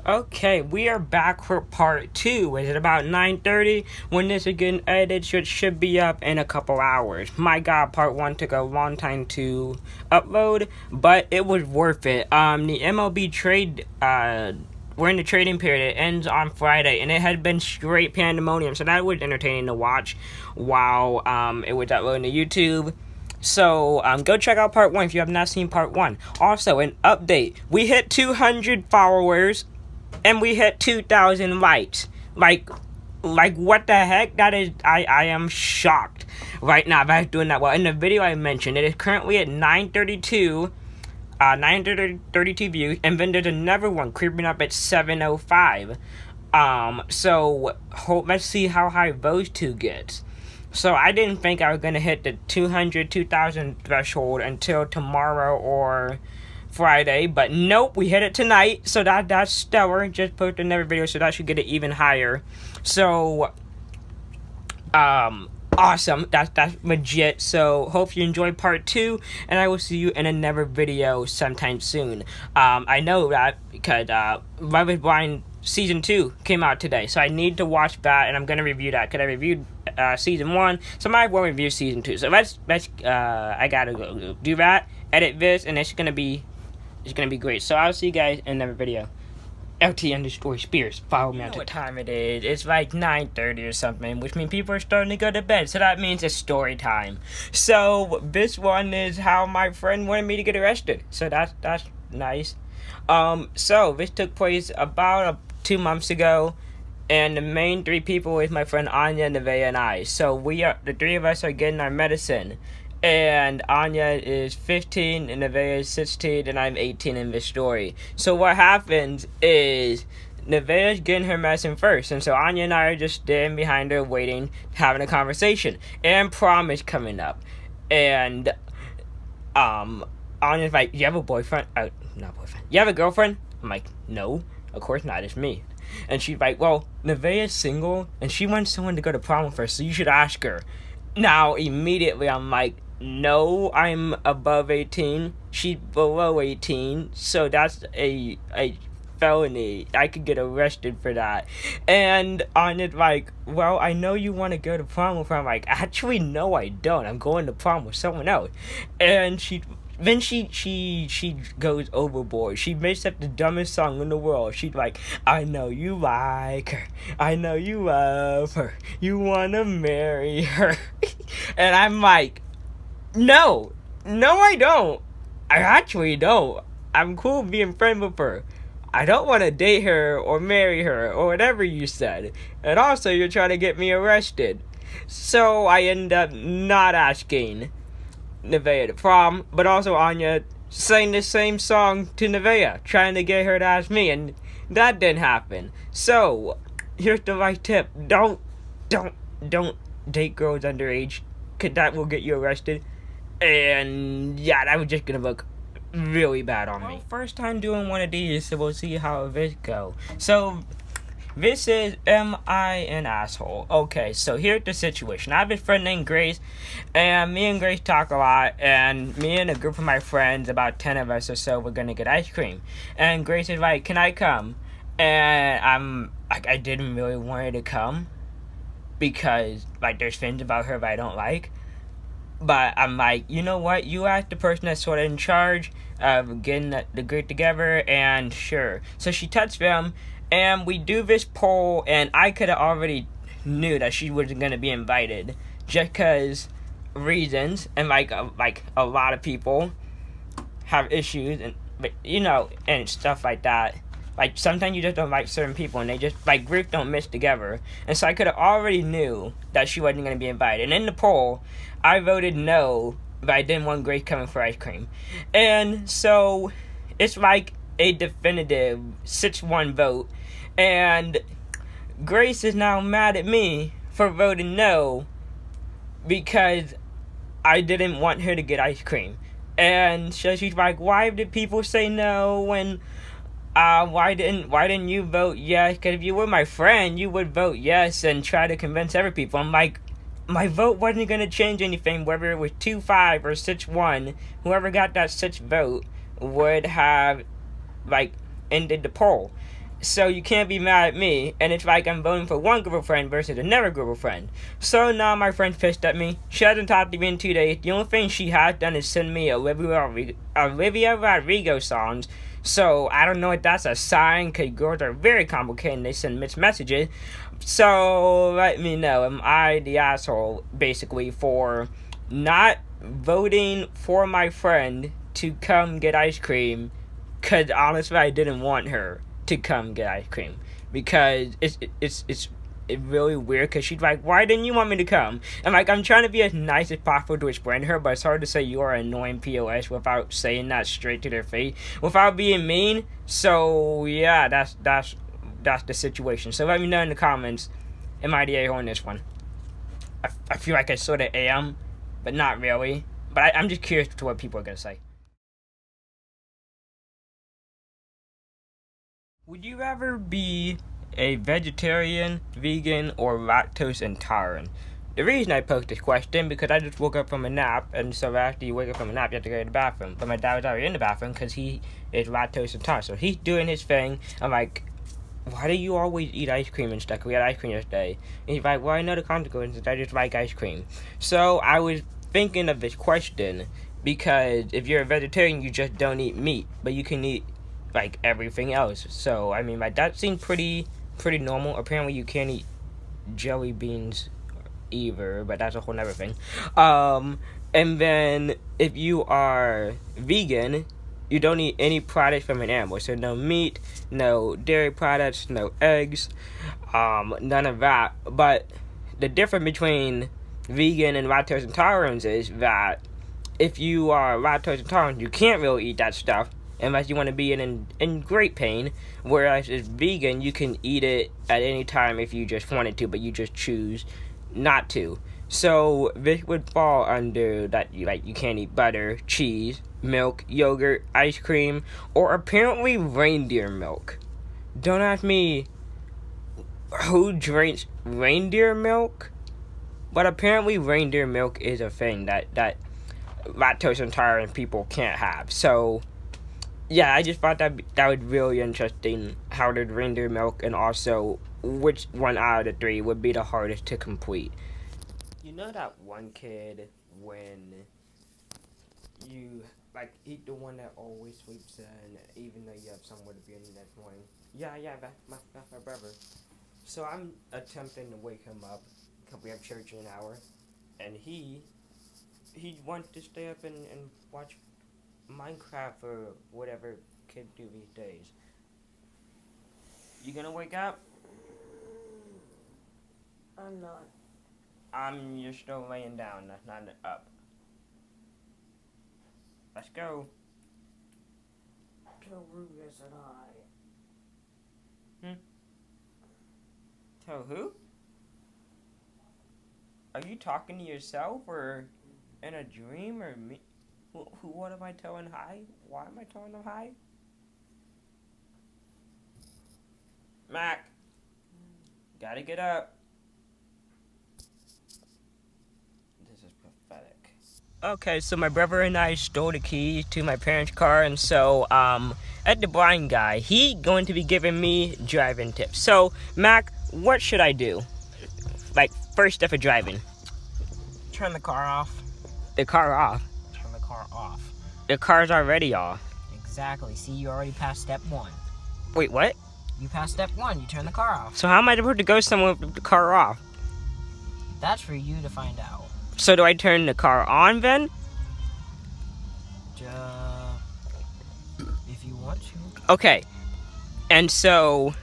Okay, we are back for part 2. Is it about 9:30 when this is getting edited? Should be up in a couple hours. My god, part 1 took a long time to upload, but it was worth it. The MLB trade, we're in the trading period. It ends on Friday, and it had been straight pandemonium, so that was entertaining to watch while it was uploading to YouTube. So go check out part 1 if you have not seen part 1. Also, an update: we hit 200 followers and we hit 2,000 likes. Like what the heck? That is, I am shocked right now by doing that well. In the video I mentioned, it is currently at 932 views, and then there's another one creeping up at 705. So let's see how high those two get. So I didn't think I was gonna hit the 2,000 threshold until tomorrow or Friday, but nope, we hit it tonight, so that's stellar. Just posted another video, so that should get it even higher. So awesome, that's legit. So hope you enjoyed part 2, and I will see you in another video sometime soon. I know that because Love is Blind season 2 came out today, so I need to watch that, and I'm gonna review that because I reviewed season 1, so I might well review season 2. So let's I gotta go do that, edit this, and it's gonna be great. So I'll see you guys in another video. LT underscore Spears. Follow me on what time it is. It's like 9:30 or something, which means people are starting to go to bed. So that means it's story time. So this one is how my friend wanted me to get arrested. So that's nice. So this took place about 2 months ago, and the main 3 people is my friend Anya, Nevaeh, and I. So the 3 of us are getting our medicine. And Anya is 15, and Nevaeh is 16, and I'm 18 in this story. So what happens is Nevaeh is getting her medicine first, and so Anya and I are just standing behind her waiting, having a conversation. And prom is coming up. And Anya's like, you have a boyfriend? Not boyfriend. You have a girlfriend? I'm like, no, of course not, it's me. And she's like, well, Nevaeh is single, and she wants someone to go to prom with her, so you should ask her. Now, immediately, I'm like, no, I'm above 18. She's below 18. So that's a felony. I could get arrested for that. And Anya's like, well, I know you want to go to prom with her. I'm like, actually, no, I don't. I'm going to prom with someone else. And she goes overboard. She makes up the dumbest song in the world. She's like, I know you like her. I know you love her. You want to marry her. And I'm like, no, I don't. I actually don't. I'm cool being friends with her. I don't want to date her or marry her or whatever you said. And also, you're trying to get me arrested. So I end up not asking Nevaeh to prom, but also Anya sang the same song to Nevaeh, trying to get her to ask me, and that didn't happen. So here's the right tip: don't date girls underage, cause that will get you arrested. And yeah, that was just gonna look really bad on me. First time doing one of these, so we'll see how this go. So this is, am I an asshole? Okay, so here's the situation. I have a friend named Grace, and me and Grace talk a lot, and me and a group of my friends, about 10 of us or so, we're gonna get ice cream. And Grace is like, can I come? And I didn't really want her to come, because, there's things about her that I don't like. But I'm like, you know what? You ask the person that's sort of in charge of getting the group together, and sure. So she touched them, and we do this poll, and I could have already knew that she wasn't going to be invited, just because reasons, and a lot of people have issues, and and stuff like that. Sometimes you just don't like certain people, and they just, groups don't mix together. And so I could have already knew that she wasn't going to be invited. And in the poll, I voted no, but I didn't want Grace coming for ice cream. And so it's like a definitive 6-1 vote. And Grace is now mad at me for voting no, because I didn't want her to get ice cream. And so she's like, why did people say no when... why didn't you vote yes? Because if you were my friend, you would vote yes and try to convince other people. I'm like, my vote wasn't going to change anything, whether it was 2-5 or 6-1. Whoever got that 6 vote would have, ended the poll. So you can't be mad at me, and it's like I'm voting for one group of friends versus another group of friends. So now my friend's pissed at me. She hasn't talked to me in 2 days. The only thing she has done is send me Olivia Rodrigo songs. So I don't know if that's a sign, because girls are very complicated and they send mixed messages. So let me know, am I the asshole, basically, for not voting for my friend to come get ice cream? Because honestly, I didn't want her to come get ice cream, because it's really weird, because she's like, why didn't you want me to come? And like, I'm trying to be as nice as possible to explain to her, but it's hard to say you are an annoying POS without saying that straight to their face, without being mean. So yeah, that's the situation. So let me know in the comments, am I the a-hole on this one? I feel like I sort of am, but not really. But I'm just curious to what people are gonna say. Would you rather be a vegetarian, vegan, or lactose intolerant? The reason I posed this question, because I just woke up from a nap, and so after you wake up from a nap, you have to go to the bathroom. But my dad was already in the bathroom because he is lactose intolerant, so he's doing his thing. I'm like, why do you always eat ice cream and stuff? We had ice cream yesterday. And he's like, well, I know the consequences. I just like ice cream. So I was thinking of this question, because if you're a vegetarian, you just don't eat meat, but you can eat like everything else. So I mean, like, that seemed pretty normal. Apparently you can't eat jelly beans either, but that's a whole nother thing. And then if you are vegan, you don't eat any products from an animal. So no meat, no dairy products, no eggs, none of that. But the difference between vegan and lactose intolerance is that if you are lactose intolerant, you can't really eat that stuff unless you want to be in great pain. Whereas as vegan, you can eat it at any time if you just wanted to, but you just choose not to. So this would fall under that you can't eat butter, cheese, milk, yogurt, ice cream, or apparently reindeer milk. Don't ask me who drinks reindeer milk, but apparently reindeer milk is a thing that lactose intolerant people can't have. So yeah, I just thought that was really interesting, how did reindeer milk, and also which one out of the three would be the hardest to complete. You know that one kid, when you like eat the one that always sleeps in, even though you have somewhere to be in the next morning? Yeah, that's my brother. So I'm attempting to wake him up, because we have church in an hour, and he wants to stay up and watch Minecraft or whatever kids do these days. You gonna wake up? I'm not. You're still laying down, that's not up. Let's go. Tell Rugus and I. Tell who? Are you talking to yourself, or in a dream, or me? What am I telling hi? Why am I telling them hi? Mac, gotta get up. This is pathetic. Okay, so my brother and I stole the keys to my parents' car, and so at the blind guy, he going to be giving me driving tips. So Mac, what should I do? Like, first step of driving. Turn the car off. The car off. Turn the car off. The car's already off. Exactly. See, you already passed step 1. Wait, what? You passed step 1. You turn the car off. So how am I supposed to go somewhere with the car off? That's for you to find out. So do I turn the car on then? If you want to. Okay. And so,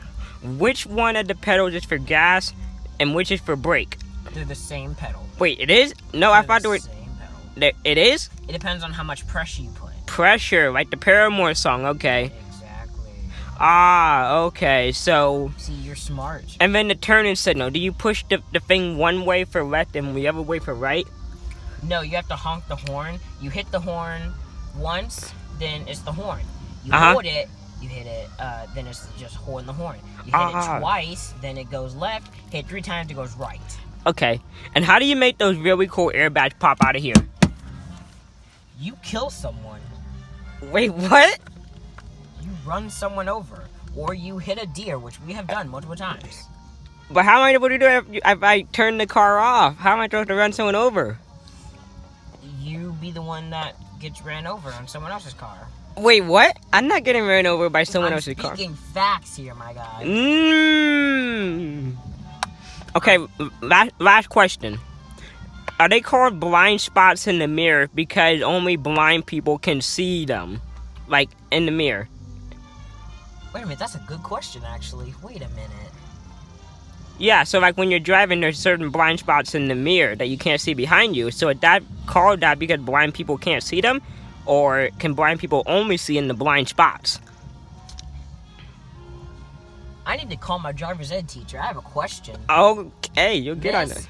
which one of the pedals is for gas and which is for brake? They're the same pedal. Wait, it is? No, I thought they were... Same pedal. It is? It depends on how much pressure you put. Pressure, like the Paramore song, okay. Exactly. Ah, okay, so... See, you're smart. And then the turning signal, do you push the thing one way for left and the other way for right? No, you have to honk the horn. You hit the horn once, then it's the horn. You hold it, you hit it, then it's just holding the horn. You hit it twice, then it goes left. Hit 3 times, it goes right. Okay, and how do you make those really cool airbags pop out of here? You kill someone. Wait, what? You run someone over. or you hit a deer, which we have done multiple times. But how am I able to do it if I turn the car off? How am I supposed to run someone over? You be the one that gets ran over on someone else's car. Wait, what? I'm not getting ran over by someone else's car. I'm speaking facts here, my guy. Okay, last question. Are they called blind spots in the mirror because only blind people can see them? Like, in the mirror? Wait a minute, that's a good question, actually. Wait a minute. Yeah, so like when you're driving, there's certain blind spots in the mirror that you can't see behind you. So is that called that because blind people can't see them? Or can blind people only see in the blind spots? I need to call my driver's ed teacher. I have a question. Okay, you'll get on it.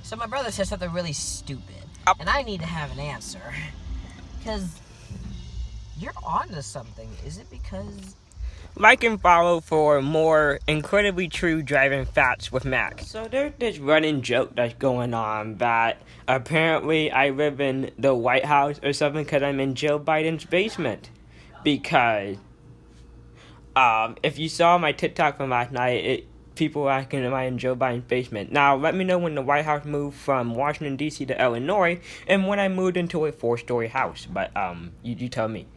So my brother said something really stupid. And I need to have an answer. Because you're onto something. Is it because... Like and follow for more incredibly true driving facts with Mac. So there's this running joke that's going on that apparently I live in the White House or something because I'm in Joe Biden's basement. Because if you saw my TikTok from last night, people were asking, am I in Joe Biden's basement? Now, let me know when the White House moved from Washington, D.C. to Illinois and when I moved into a 4-story house. But you tell me.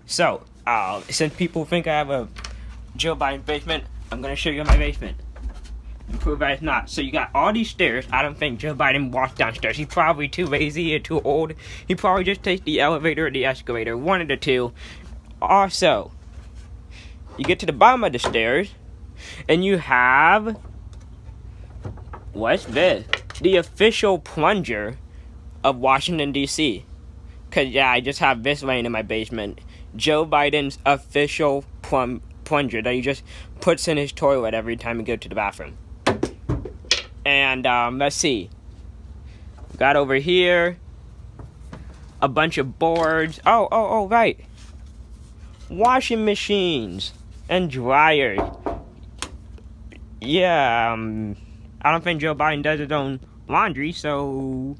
So, since people think I have a Joe Biden basement, I'm going to show you my basement. And prove that it's not. So you got all these stairs. I don't think Joe Biden walks downstairs. He's probably too lazy or too old. He probably just takes the elevator or the escalator. One of the two. Also, you get to the bottom of the stairs, and you have... What's this? The official plunger of Washington, D.C. Because, yeah, I just have this laying in my basement. Joe Biden's official plunger that he just puts in his toilet every time he goes to the bathroom. And let's see. Got over here a bunch of boards. Oh, right. Washing machines and dryers. Yeah, I don't think Joe Biden does his own laundry, so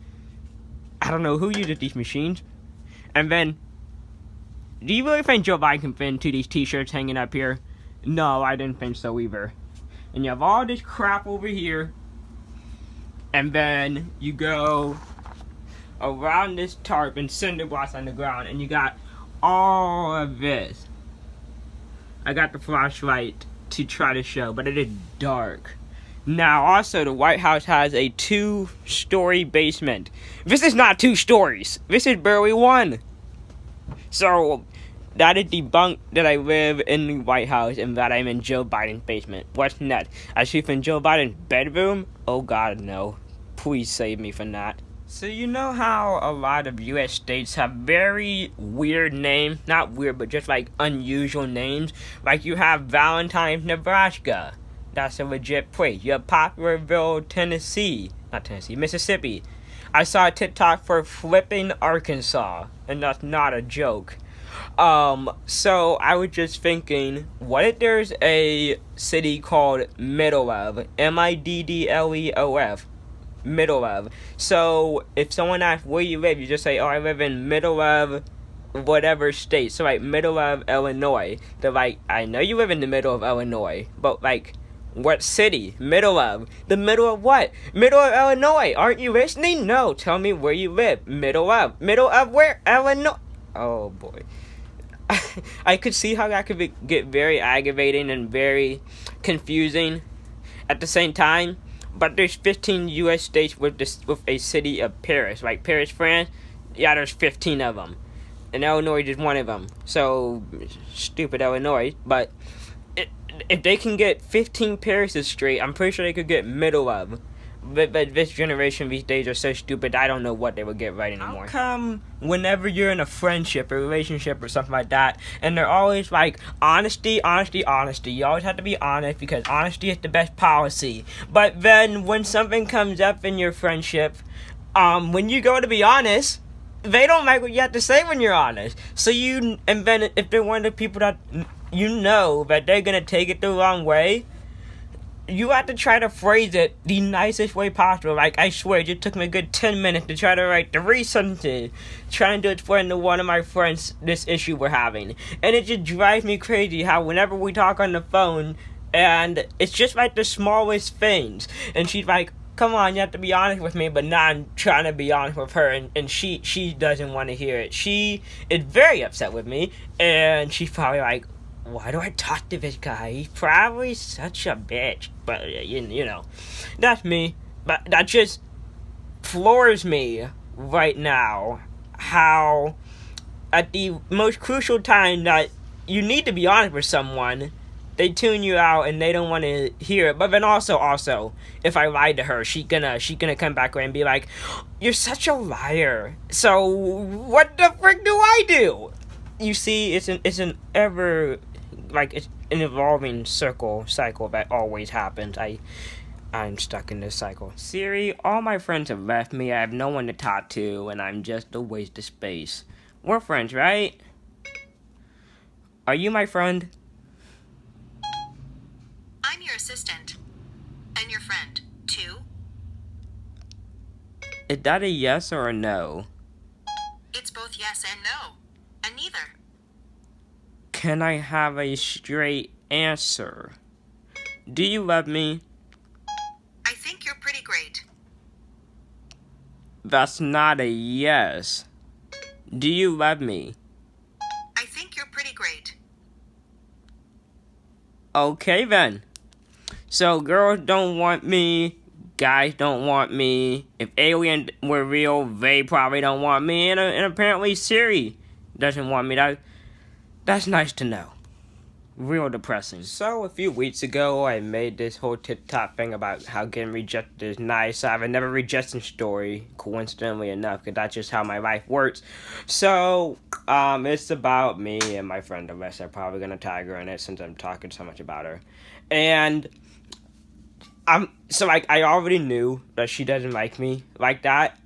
I don't know who uses these machines. And then, do you really think Joe Biden can fit into these t-shirts hanging up here? No, I didn't think so either. And you have all this crap over here. And then you go around this tarp and cinder blocks on the ground. And you got all of this. I got the flashlight to try to show, but it is dark. Now, also, the White House has a 2-story basement. This is not 2 stories. This is barely 1. So, that is debunked that I live in the White House and that I'm in Joe Biden's basement. What's next? I sleep in Joe Biden's bedroom? Oh God, no. Please save me from that. So you know how a lot of U.S. states have very weird names? Not weird, but just like unusual names. Like you have Valentine, Nebraska. That's a legit place. You have Poplarville, Mississippi. I saw a TikTok for Flipping, Arkansas, and that's not a joke. So I was just thinking, what if there's a city called Middle of, Middleof, Middle of. So if someone asks where you live, you just say, oh, I live in Middle of whatever state. So like Middle of Illinois. They're like, I know you live in the middle of Illinois, but like, what city? Middle of. The middle of what? Middle of Illinois. Aren't you listening? No. Tell me where you live. Middle of. Middle of where? Illinois. Oh, boy. I could see how that could get very aggravating and very confusing at the same time. But there's 15 U.S. states with a city of Paris. Like Paris, France. Yeah, there's 15 of them. And Illinois is one of them. So, stupid Illinois. But if they can get 15 Parises straight, I'm pretty sure they could get middle of. But this generation these days are so stupid, I don't know what they would get right anymore. How come whenever you're in a friendship or relationship or something like that, and they're always like, honesty, honesty, honesty. You always have to be honest because honesty is the best policy. But then when something comes up in your friendship, when you go to be honest, they don't like what you have to say when you're honest. So and then if they're one of the people that you know that they're going to take it the wrong way, you have to try to phrase it the nicest way possible. Like, I swear, it just took me a good 10 minutes to try to write 3 sentences trying to explain to one of my friends this issue we're having. And it just drives me crazy how whenever we talk on the phone, and it's just like the smallest things, and she's like, come on, you have to be honest with me, but now I'm trying to be honest with her, and she doesn't want to hear it. She is very upset with me, and she's probably like, why do I talk to this guy? He's probably such a bitch. But, you know, that's me. But that just floors me right now. How, at the most crucial time that you need to be honest with someone, they tune you out and they don't want to hear it. But then also, if I lied to her, she gonna come back and be like, you're such a liar. So, what the frick do I do? You see, it's an ever... like, it's an evolving cycle that always happens. I'm stuck in this cycle. Siri, all my friends have left me. I have no one to talk to, and I'm just a waste of space. We're friends, right? Are you my friend? I'm your assistant. And your friend, too. Is that a yes or a no? It's both yes and no. And neither. Can I have a straight answer? Do you love me? I think you're pretty great. That's not a yes. Do you love me? I think you're pretty great. Okay then. So girls don't want me, guys don't want me. If aliens were real, they probably don't want me, and apparently Siri doesn't want me. That's nice to know. Real depressing. So, a few weeks ago, I made this whole TikTok thing about how getting rejected is nice. I have a never rejection story, coincidentally enough, because that's just how my life works. So, it's about me and my friend Alyssa. I'm probably going to tag her in it since I'm talking so much about her. And, I already knew that she doesn't like me like that.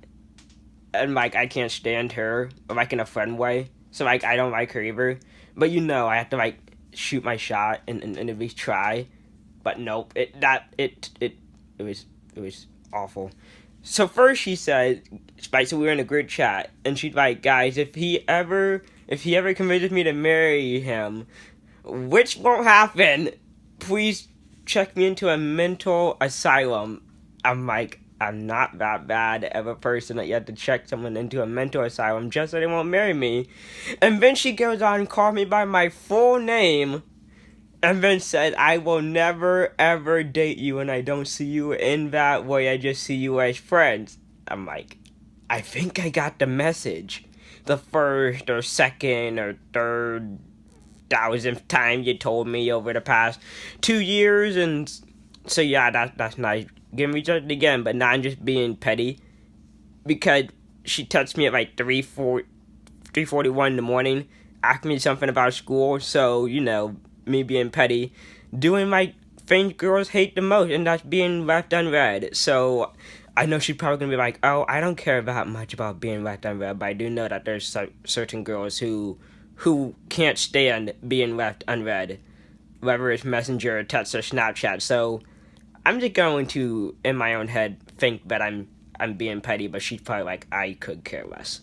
And, like, I can't stand her, like, in a friend way. So, like, I don't like her either. But I have to, like, shoot my shot and at least try. But nope, it was awful. So first she said, so we were in a group chat, and she's like, guys, if he ever convinces me to marry him, which won't happen, please check me into a mental asylum. I'm like, I'm not that bad of a person that you have to check someone into a mental asylum just so they won't marry me. And then she goes on and called me by my full name and then said, I will never ever date you and I don't see you in that way. I just see you as friends. I'm like, I think I got the message. The first or second or third 1,000th time you told me over the past 2 years. And so yeah, that's nice. Getting rejected again, but now I'm just being petty because she texted me at like 3:41 in the morning, asking me something about school. So me being petty, doing my things girls hate the most, and that's being left unread. So I know she's probably gonna be like, "Oh, I don't care that much about being left unread," but I do know that there's certain girls who can't stand being left unread, whether it's Messenger, text, or Snapchat. So I'm just going to, in my own head, think that I'm being petty, but she's probably like, I could care less.